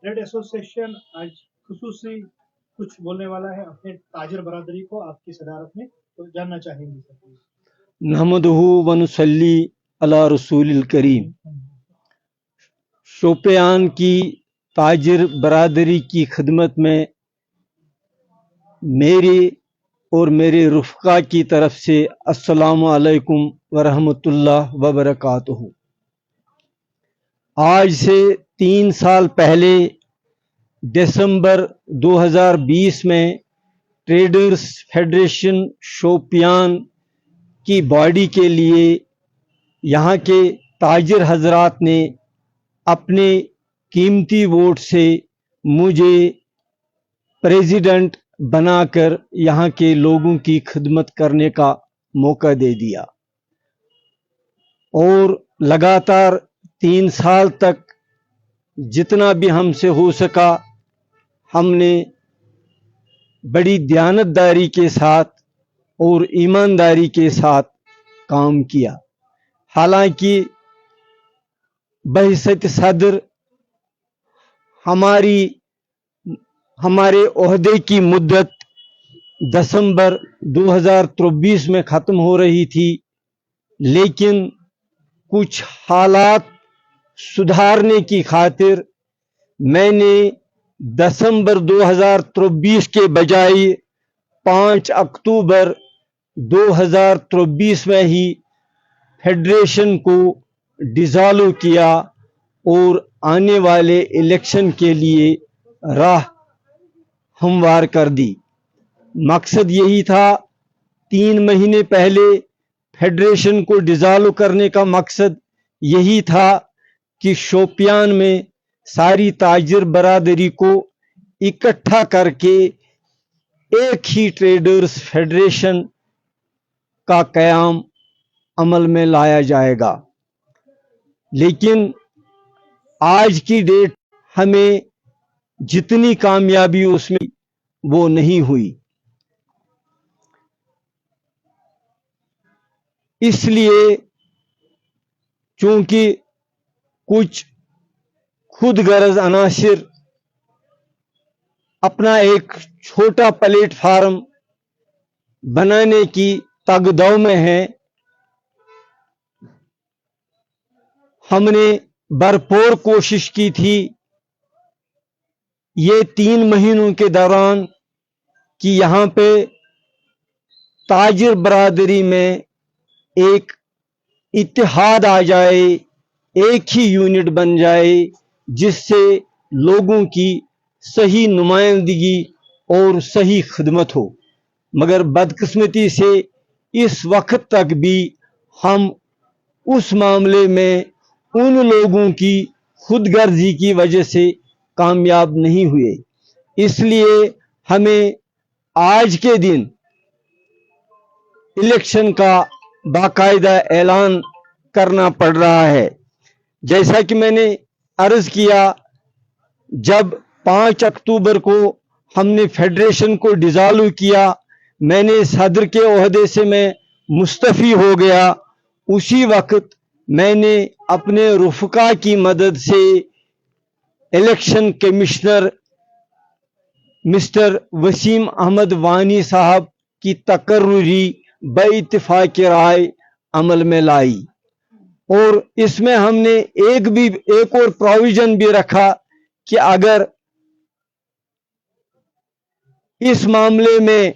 Trade association आज खुसूसी कुछ बोलने वाला है अपने ताजर बरादरी को आपकी सदारत में, तो जानना चाहेंगे सर। नहमदुहु व नुसल्ली अला रसूलिल करीम। शोपियान की ताजिर बरादरी की खिदमत में मेरे और मेरे रुफ़क़ा की तरफ से अस्सलामु अलैकुम व रहमतुल्लाह व बरकातुहू। आज से 3 साल पहले दिसंबर 2020 में ट्रेडर्स फेडरेशन शोपियान की बॉडी के लिए यहाँ के ताजिर हजरात ने अपने कीमती वोट से मुझे प्रेसिडेंट बनाकर यहाँ के लोगों की खिदमत करने का मौका दे दिया और लगातार 3 साल तक जितना भी हमसे हो सका हमने बड़ी दयानतदारी के साथ और ईमानदारी के साथ काम किया। हालांकि बहसत सदर हमारे ओहदे की मुद्दत दिसंबर 2023 में ख़त्म हो रही थी, लेकिन कुछ हालात सुधारने की खातिर मैंने दिसंबर 2023 के बजाय 5 अक्टूबर 2023 में ही फेडरेशन को डिसॉल्व किया और आने वाले इलेक्शन के लिए राह हमवार कर दी। मकसद यही था, 3 महीने पहले फेडरेशन को डिसॉल्व करने का मकसद यही था कि शोपियान में सारी ताजिर बरादरी को इकट्ठा करके एक ही ट्रेडर्स फेडरेशन का क़याम अमल में लाया जाएगा। लेकिन आज की डेट हमें जितनी कामयाबी उसमें वो नहीं हुई, इसलिए चूंकि कुछ खुद गर्ज अनासिर अपना एक छोटा प्लेटफार्म बनाने की तगदौ में है, हमने भरपूर कोशिश की थी ये 3 महीनों के दौरान कि यहाँ पे ताजिर बरादरी में एक इत्तेहाद आ जाए, एक ही यूनिट बन जाए, जिससे लोगों की सही नुमाइंदगी और सही खिदमत हो। मगर बदकिस्मती से इस वक्त तक भी हम उस मामले में उन लोगों की खुदगर्जी की वजह से कामयाब नहीं हुए। इसलिए हमें आज के दिन इलेक्शन का बाकायदा ऐलान करना पड़ रहा है। जैसा कि मैंने अर्ज किया, जब 5 अक्टूबर को हमने फेडरेशन को डिसॉल्व किया, मैंने सदर के ओहदे से मैं मुस्तफ़ी हो गया। उसी वक्त मैंने अपने रुफ़क़ा की मदद से election commissioner mister Waseem Ahmad Wani साहब की तकर्री बइत्तिफ़ाक़ राय अमल में लाई और इसमें हमने एक और प्रोविजन भी रखा कि अगर इस मामले में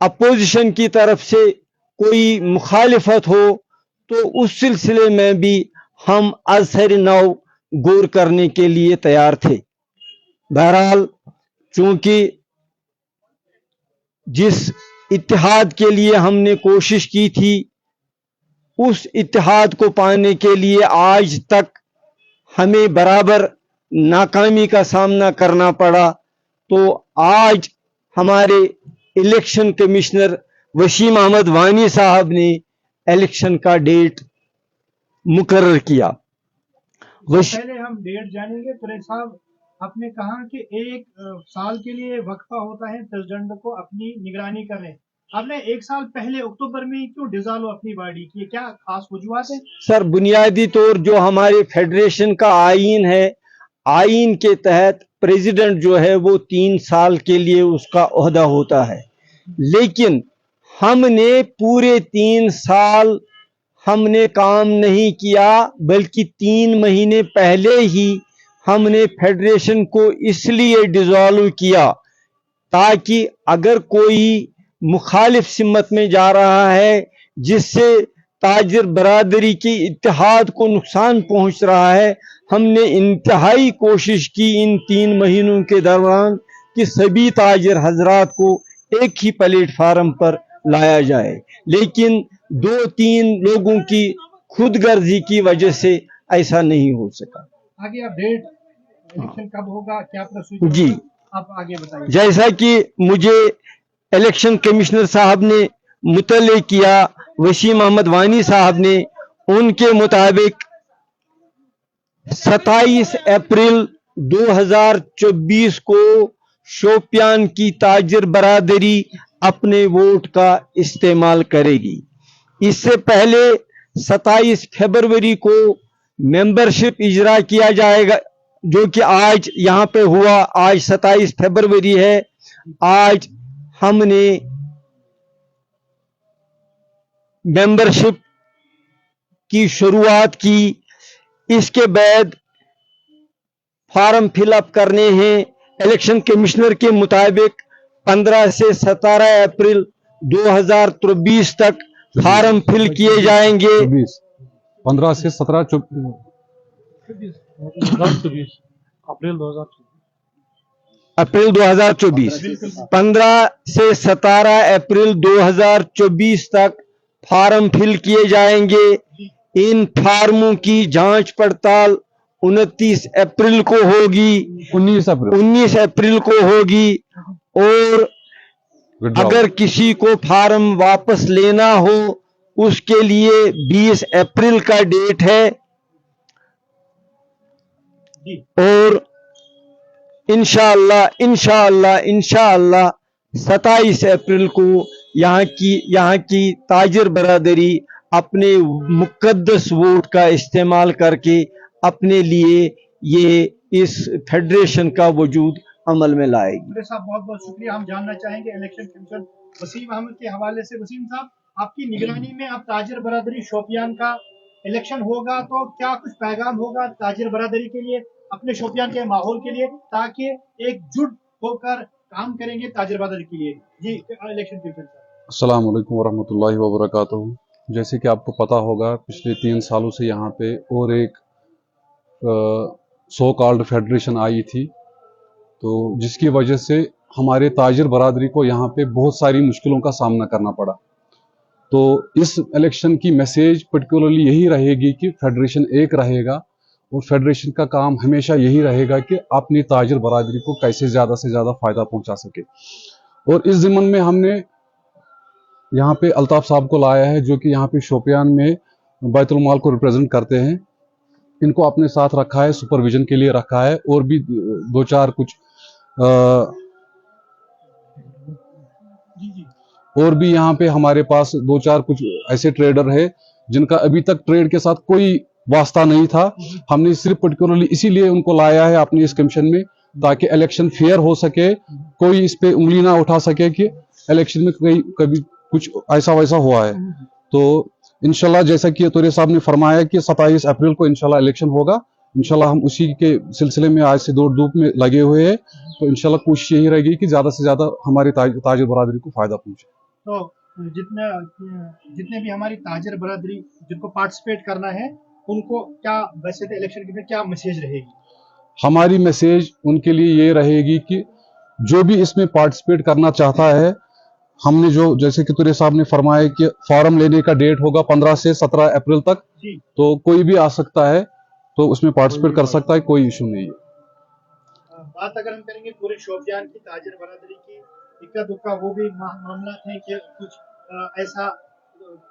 अपोजिशन की तरफ से कोई मुखालिफत हो तो उस सिलसिले में भी हम अज़हर नौ गौर करने के लिए तैयार थे। बहरहाल चूंकि जिस इत्तेहाद के लिए हमने कोशिश की थी, उस इत्तेहाद को पाने के लिए आज तक हमें बराबर नाकामी का सामना करना पड़ा। तो आज हमारे इलेक्शन कमिश्नर वसीम अहमद वानी साहब ने इलेक्शन का डेट मुकर्रर किया। पहले हम डेट जानेंगे। तुरैन साहब, आपने कहा कि 1 साल के लिए वक्फा होता है प्रेसिडेंट को अपनी निगरानी करें। आपने 1 साल पहले अक्टूबर में क्यों डिसॉल्व अपनी बॉडी की, क्या खास वजूहत है? सर, बुनियादी तौर जो हमारे फेडरेशन का आईन है, आइन के तहत प्रेसिडेंट जो है वो 3 साल के लिए उसका ओहदा होता है, लेकिन हमने पूरे 3 साल हमने काम नहीं किया, बल्कि 3 महीने पहले ही हमने फेडरेशन को इसलिए डिसॉल्व किया ताकि अगर कोई मुखालिफ सिमत में जा रहा है जिससे ताजिर बरादरी के इत्तेहाद को नुकसान पहुंच रहा है, हमने इंतहाई कोशिश की इन 3 महीनों के दौरान कि सभी ताजिर हजरात को एक ही प्लेटफार्म पर लाया जाए, लेकिन 2-3 लोगों की खुदगर्जी की वजह से ऐसा नहीं हो सका। आगे आप डेट इलेक्शन कब होगा, क्या प्रोसीजर जी, आप आगे बताइए। जैसा कि मुझे इलेक्शन कमिश्नर साहब ने मुतल्ले किया, वसीम अहमद वानी साहब ने, उनके मुताबिक 27 अप्रैल 2024 को शोपियान की ताजिर बरादरी अपने वोट का इस्तेमाल करेगी। इससे पहले 27 फरवरी को मेंबरशिप इजरा किया जाएगा, जो कि आज यहाँ पे हुआ। आज 27 फरवरी है। आज हमने मेंबरशिप की शुरुआत की। इसके बाद फॉर्म फिलअप करने हैं। इलेक्शन कमिश्नर के मुताबिक 15 से 17 अप्रैल 2023 तक फॉर्म फिल किए जाएंगे। 15 से 17 अप्रैल 2024 15 से 17 अप्रैल 2024 तक फॉर्म फिल किए जाएंगे। इन फार्मों की जांच पड़ताल 29 अप्रैल को होगी, 19 अप्रैल को होगी। और अगर किसी को फार्म वापस लेना हो उसके लिए 20 अप्रैल का डेट है। और इंशाअल्लाह 27 अप्रैल को यहाँ की ताजिर बरादरी अपने मुकद्दस वोट का इस्तेमाल करके अपने लिए ये इस फेडरेशन का वजूद अमल में लाएगी। साहब बहुत बहुत शुक्रिया। हम जानना चाहेंगे इलेक्शन कमीशन वसीम अहमद के हवाले से। वसीम साहब, आपकी निगरानी में अब ताजिर बरादरी शोपियान का इलेक्शन होगा, तो क्या कुछ पैगाम होगा ताजिर बरादरी के लिए, अपने शोपियान के माहौल के लिए, ताकि एकजुट होकर काम करेंगे ताजिर बरादरी के लिए? जी, इलेक्शन कमीशन साहब। अस्सलाम वालेकुम वरहमतुल्लाहि वबरकातुहू। जैसे कि आपको पता होगा, पिछले 3 सालों से यहाँ पे और एक सो कॉल्ड फेडरेशन आई थी, तो जिसकी वजह से हमारे ताजिर बरादरी को यहाँ पे बहुत सारी मुश्किलों का सामना करना पड़ा। तो इस इलेक्शन की मैसेज पर्टिकुलरली यही रहेगी कि फेडरेशन एक रहेगा, और फेडरेशन का काम हमेशा यही रहेगा कि अपनी ताजिर बरादरी को कैसे ज़्यादा से ज़्यादा फ़ायदा पहुँचा सके। और इस ज़िम्मन में हमने यहाँ पे अल्ताफ साहब को लाया है, जो कि यहाँ पे शोपियान में बैतुल माल को रिप्रेजेंट करते हैं। इनको अपने साथ रखा है, सुपरविजन के लिए रखा है। और भी 2-4 कुछ और भी यहाँ पे हमारे पास 2-4 कुछ ऐसे ट्रेडर है जिनका अभी तक ट्रेड के साथ कोई वास्ता नहीं था। हमने सिर्फ पर्टिकुलरली इसीलिए उनको लाया है अपनी इस कमीशन में, ताकि इलेक्शन फेयर हो सके, कोई इस पे उंगली ना उठा सके कि इलेक्शन में कभी कुछ ऐसा वैसा हुआ है। तो इंशाल्लाह, जैसा कि तोरे साहब ने फरमाया कि 27 अप्रैल को इंशाल्लाह इलेक्शन होगा, इंशाल्लाह हम उसी के सिलसिले में आज से दौड़ धूप में लगे हुए हैं। तो इंशाल्लाह कोशिश यही रहेगी कि ज़्यादा से ज़्यादा हमारी ताजिर बरादरी को फ़ायदा पहुँचे। तो जितने भी हमारी ताजिर बरादरी जिनको पार्टिसिपेट करना है, उनको क्या वैसे तो इलेक्शन के लिए क्या मैसेज रहेगी? हमारी मैसेज उनके लिए ये रहेगी कि जो भी इसमें पार्टिसिपेट करना चाहता है, हमने जो जैसे कि तुरे साहब ने फरमाया कि फॉर्म लेने का डेट होगा 15 से 17 अप्रैल तक, तो कोई भी आ सकता है, तो उसमें पार्टिसिपेट कर सकता है, कोई इशू नहीं है। बात अगर हम करेंगे पूरे शोपियान की ताजिर बरादरी की, इक्का दुक्का वो भी मामला है कि कुछ ऐसा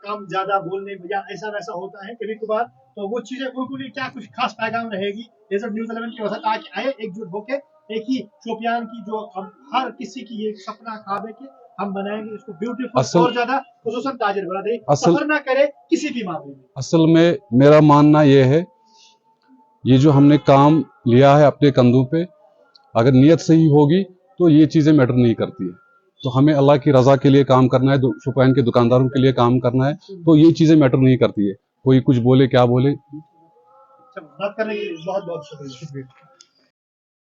काम ज्यादा बोलने या ऐसा वैसा होता है कभी कभार, तो वो चीजें उनको लिए क्या कुछ खास पैगाम रहेगी रिजल्ट न्यूज़ 11 की वजह ताकि आए एकजुट होके एक ही शोपियान की जो हर किसी की ये सपना ख्वाब है कि हम बनाएंगे इसको ब्यूटीफुल और ज्यादा खुसूसन ताजिर बरादरी सफर ना करे किसी भी मामले में। असल में मेरा मानना ये है یہ جو ہم نے کام لیا ہے اپنے کندھوں پہ، اگر نیت صحیح ہوگی تو یہ چیزیں میٹر نہیں کرتی ہے. تو ہمیں اللہ کی رضا کے لیے کام کرنا ہے، شوپین کے دکانداروں کے لیے کام کرنا ہے، تو یہ چیزیں میٹر نہیں کرتی ہے. کوئی کچھ بولے کیا بولے. بات کرنے کے لیے بہت بہت شکریہ.